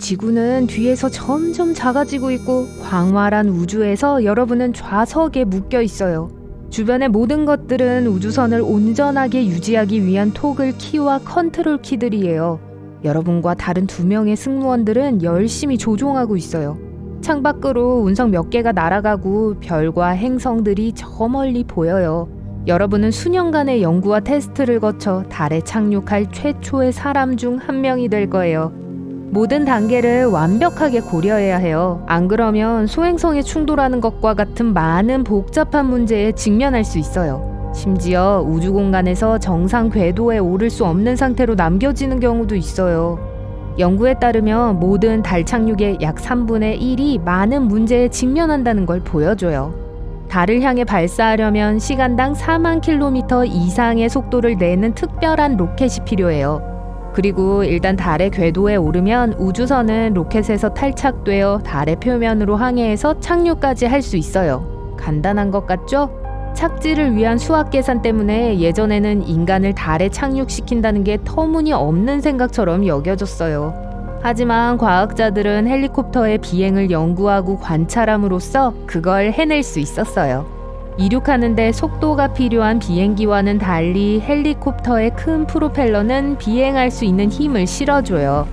지구는 뒤에서 점점 작아지고 있고 광활한 우주에서 여러분은 좌석에 묶여 있어요. 주변의 모든 것들은 우주선을 온전하게 유지하기 위한 토글 키와 컨트롤 키들이에요. 여러분과 다른 2명의 승무원들은 열심히 조종하고 있어요. 창밖으로 운석 몇 개가 날아가고 별과 행성들이 저 멀리 보여요. 여러분은 수년간의 연구와 테스트를 거쳐 달에 착륙할 최초의 사람 중 한 명이 될 거예요. 모든 단계를 완벽하게 고려해야 해요. 안 그러면 소행성에 충돌하는 것과 같은 많은 복잡한 문제에 직면할 수 있어요. 심지어 우주 공간에서 정상 궤도에 오를 수 없는 상태로 남겨지는 경우도 있어요. 연구에 따르면 모든 달 착륙의 약 3분의 1이 많은 문제에 직면한다는 걸 보여줘요. 달을 향해 발사하려면 시간당 4만 킬로미터 이상의 속도를 내는 특별한 로켓이 필요해요. 그리고 일단 달의 궤도에 오르면 우주선은 로켓에서 탈착되어 달의 표면으로 항해해서 착륙까지 할 수 있어요. 간단한 것 같죠? 착지를 위한 수학 계산 때문에 예전에는 인간을 달에 착륙시킨다는 게 터무니없는 생각처럼 여겨졌어요. 하지만 과학자들은 헬리콥터의 비행을 연구하고 관찰함으로써 그걸 해낼 수 있었어요. 이륙하는데 속도가 필요한 비행기와는 달리 헬리콥터의 큰 프로펠러는 비행할 수 있는 힘을 실어줘요.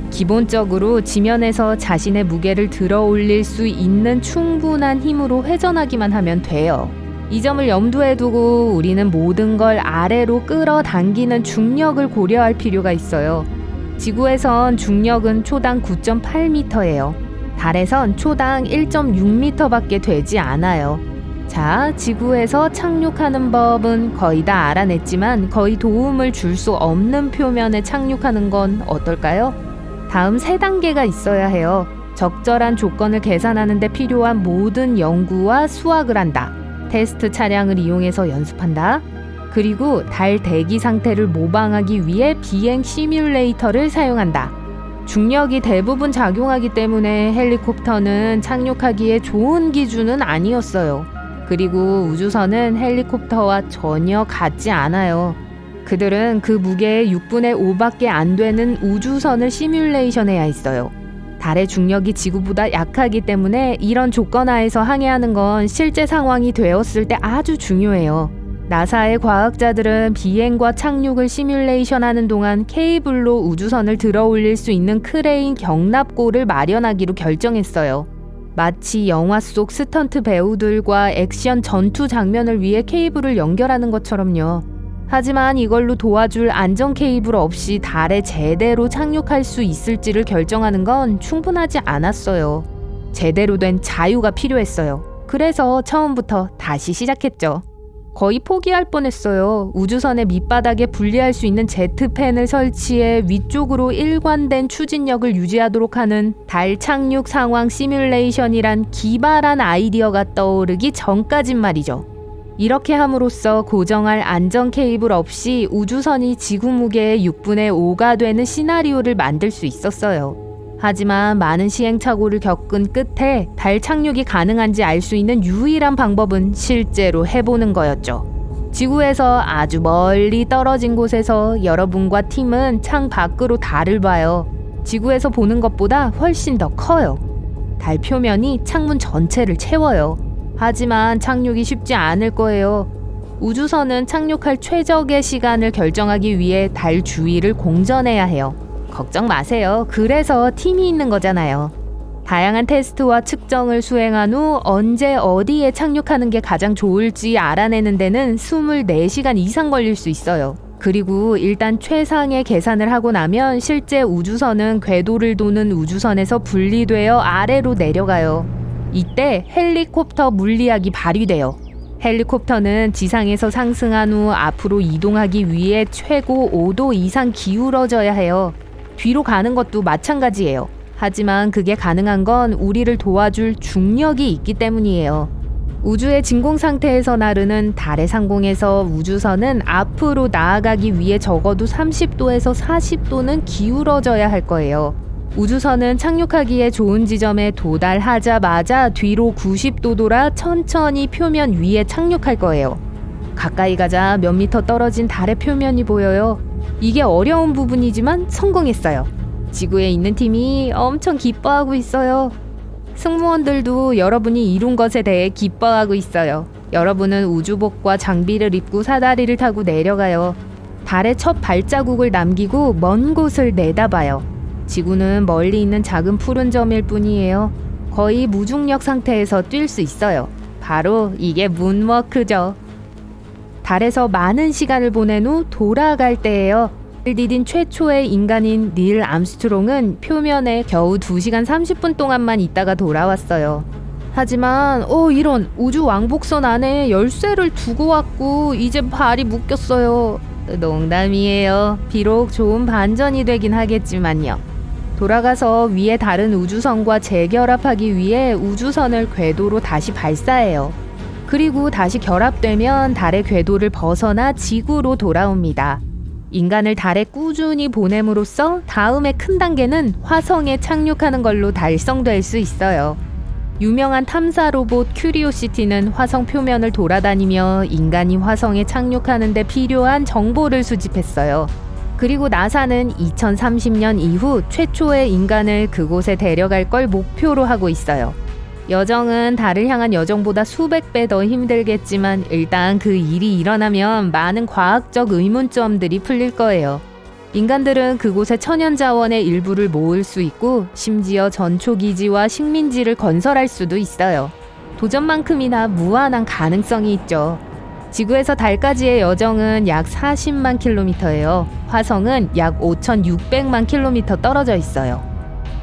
기본적으로 지면에서 자신의 무게를 들어 올릴 수 있는 충분한 힘으로 회전하기만 하면 돼요. 이 점을 염두에 두고 우리는 모든 걸 아래로 끌어당기는 중력을 고려할 필요가 있어요. 지구에선 중력은 초당 9.8m예요. 달에선 초당 1.6m밖에 되지 않아요. 자, 지구에서 착륙하는 법은 거의 다 알아냈지만 거의 도움을 줄 수 없는 표면에 착륙하는 건 어떨까요? 다음 3단계가 있어야 해요. 적절한 조건을 계산하는 데 필요한 모든 연구와 수학을 한다. 테스트 차량을 이용해서 연습한다. 그리고 달 대기 상태를 모방하기 위해 비행 시뮬레이터를 사용한다. 중력이 대부분 작용하기 때문에 헬리콥터는 착륙하기에 좋은 기준은 아니었어요. 그리고 우주선은 헬리콥터와 전혀 같지 않아요. 그들은 그 무게의 6분의 5밖에 안 되는 우주선을 시뮬레이션해야 했어요. 달의 중력이 지구보다 약하기 때문에 이런 조건 하에서 항해하는 건 실제 상황이 되었을 때 아주 중요해요. 나사의 과학자들은 비행과 착륙을 시뮬레이션하는 동안 케이블로 우주선을 들어 올릴 수 있는 크레인 경납고를 마련하기로 결정했어요. 마치 영화 속 스턴트 배우들과 액션 전투 장면을 위해 케이블을 연결하는 것처럼요. 하지만 이걸로 도와줄 안전 케이블 없이 달에 제대로 착륙할 수 있을지를 결정하는 건 충분하지 않았어요. 제대로 된 자유가 필요했어요. 그래서 처음부터 다시 시작했죠. 거의 포기할 뻔했어요. 우주선의 밑바닥에 분리할 수 있는 제트팬을 설치해 위쪽으로 일관된 추진력을 유지하도록 하는 달 착륙 상황 시뮬레이션이란 기발한 아이디어가 떠오르기 전까진 말이죠. 이렇게 함으로써 고정할 안전 케이블 없이 우주선이 지구 무게의 6분의 5가 되는 시나리오를 만들 수 있었어요. 하지만 많은 시행착오를 겪은 끝에 달 착륙이 가능한지 알 수 있는 유일한 방법은 실제로 해보는 거였죠. 지구에서 아주 멀리 떨어진 곳에서 여러분과 팀은 창 밖으로 달을 봐요. 지구에서 보는 것보다 훨씬 더 커요. 달 표면이 창문 전체를 채워요. 하지만 착륙이 쉽지 않을 거예요. 우주선은 착륙할 최적의 시간을 결정하기 위해 달 주위를 공전해야 해요. 걱정 마세요. 그래서 팀이 있는 거잖아요. 다양한 테스트와 측정을 수행한 후 언제 어디에 착륙하는 게 가장 좋을지 알아내는 데는 24시간 이상 걸릴 수 있어요. 그리고 일단 최상의 계산을 하고 나면 실제 우주선은 궤도를 도는 우주선에서 분리되어 아래로 내려가요. 이때 헬리콥터 물리학이 발휘돼요. 헬리콥터는 지상에서 상승한 후 앞으로 이동하기 위해 최고 5도 이상 기울어져야 해요. 뒤로 가는 것도 마찬가지예요. 하지만 그게 가능한 건 우리를 도와줄 중력이 있기 때문이에요. 우주의 진공 상태에서 나르는 달의 상공에서 우주선은 앞으로 나아가기 위해 적어도 30도에서 40도는 기울어져야 할 거예요. 우주선은 착륙하기에 좋은 지점에 도달하자마자 뒤로 90도 돌아 천천히 표면 위에 착륙할 거예요. 가까이 가자 몇 미터 떨어진 달의 표면이 보여요. 이게 어려운 부분이지만 성공했어요. 지구에 있는 팀이 엄청 기뻐하고 있어요. 승무원들도 여러분이 이룬 것에 대해 기뻐하고 있어요. 여러분은 우주복과 장비를 입고 사다리를 타고 내려가요. 달의 첫 발자국을 남기고 먼 곳을 내다봐요. 지구는 멀리 있는 작은 푸른 점일 뿐이에요. 거의 무중력 상태에서 뛸 수 있어요. 바로 이게 문워크죠. 달에서 많은 시간을 보낸 후 돌아갈 때예요. 를 디딘 최초의 인간인 닐 암스트롱은 표면에 겨우 2시간 30분 동안만 있다가 돌아왔어요. 하지만 이런 우주 왕복선 안에 열쇠를 두고 왔고 이제 발이 묶였어요. 농담이에요. 비록 좋은 반전이 되긴 하겠지만요. 돌아가서 위에 다른 우주선과 재결합하기 위해 우주선을 궤도로 다시 발사해요. 그리고 다시 결합되면 달의 궤도를 벗어나 지구로 돌아옵니다. 인간을 달에 꾸준히 보냄으로써 다음의 큰 단계는 화성에 착륙하는 걸로 달성될 수 있어요. 유명한 탐사 로봇 큐리오시티는 화성 표면을 돌아다니며 인간이 화성에 착륙하는 데 필요한 정보를 수집했어요. 그리고 나사는 2030년 이후 최초의 인간을 그곳에 데려갈 걸 목표로 하고 있어요. 여정은 달을 향한 여정보다 수백 배 더 힘들겠지만 일단 그 일이 일어나면 많은 과학적 의문점들이 풀릴 거예요. 인간들은 그곳의 천연자원의 일부를 모을 수 있고 심지어 전초기지와 식민지를 건설할 수도 있어요. 도전만큼이나 무한한 가능성이 있죠. 지구에서 달까지의 여정은 약 40만 킬로미터예요. 화성은 약 5,600만 킬로미터 떨어져 있어요.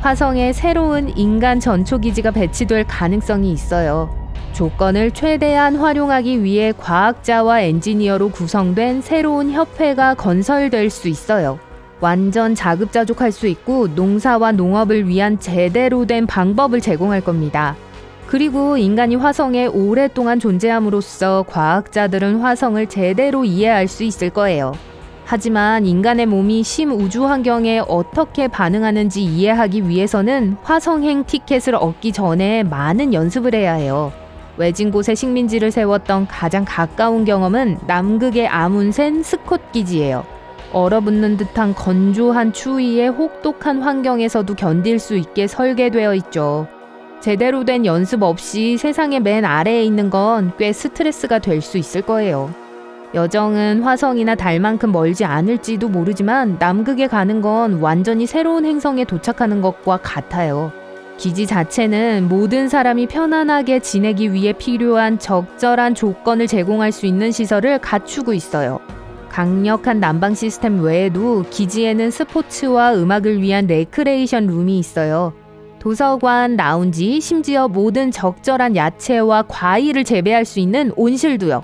화성에 새로운 인간 전초기지가 배치될 가능성이 있어요. 조건을 최대한 활용하기 위해 과학자와 엔지니어로 구성된 새로운 협회가 건설될 수 있어요. 완전 자급자족할 수 있고 농사와 농업을 위한 제대로 된 방법을 제공할 겁니다. 그리고 인간이 화성에 오랫동안 존재함으로써 과학자들은 화성을 제대로 이해할 수 있을 거예요. 하지만 인간의 몸이 심우주 환경에 어떻게 반응하는지 이해하기 위해서는 화성행 티켓을 얻기 전에 많은 연습을 해야 해요. 외진 곳에 식민지를 세웠던 가장 가까운 경험은 남극의 아문센 스콧 기지예요. 얼어붙는 듯한 건조한 추위에 혹독한 환경에서도 견딜 수 있게 설계되어 있죠. 제대로 된 연습 없이 세상의 맨 아래에 있는 건 꽤 스트레스가 될 수 있을 거예요. 여정은 화성이나 달만큼 멀지 않을지도 모르지만 남극에 가는 건 완전히 새로운 행성에 도착하는 것과 같아요. 기지 자체는 모든 사람이 편안하게 지내기 위해 필요한 적절한 조건을 제공할 수 있는 시설을 갖추고 있어요. 강력한 난방 시스템 외에도 기지에는 스포츠와 음악을 위한 레크레이션 룸이 있어요. 도서관, 라운지, 심지어 모든 적절한 야채와 과일을 재배할 수 있는 온실도요.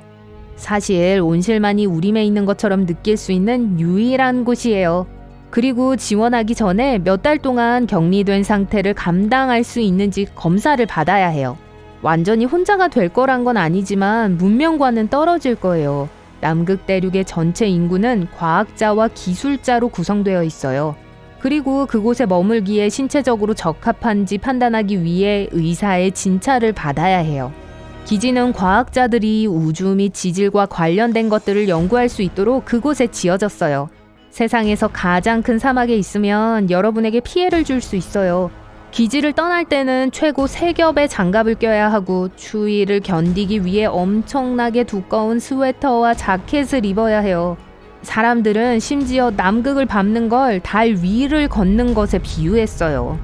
사실 온실만이 우림에 있는 것처럼 느낄 수 있는 유일한 곳이에요. 그리고 지원하기 전에 몇 달 동안 격리된 상태를 감당할 수 있는지 검사를 받아야 해요. 완전히 혼자가 될 거란 건 아니지만 문명과는 떨어질 거예요. 남극 대륙의 전체 인구는 과학자와 기술자로 구성되어 있어요. 그리고 그곳에 머물기에 신체적으로 적합한지 판단하기 위해 의사의 진찰을 받아야 해요. 기지는 과학자들이 우주 및 지질과 관련된 것들을 연구할 수 있도록 그곳에 지어졌어요. 세상에서 가장 큰 사막에 있으면 여러분에게 피해를 줄 수 있어요. 기지를 떠날 때는 최고 3겹의 장갑을 껴야 하고 추위를 견디기 위해 엄청나게 두꺼운 스웨터와 자켓을 입어야 해요. 사람들은 심지어 남극을 밟는 걸 달 위를 걷는 것에 비유했어요.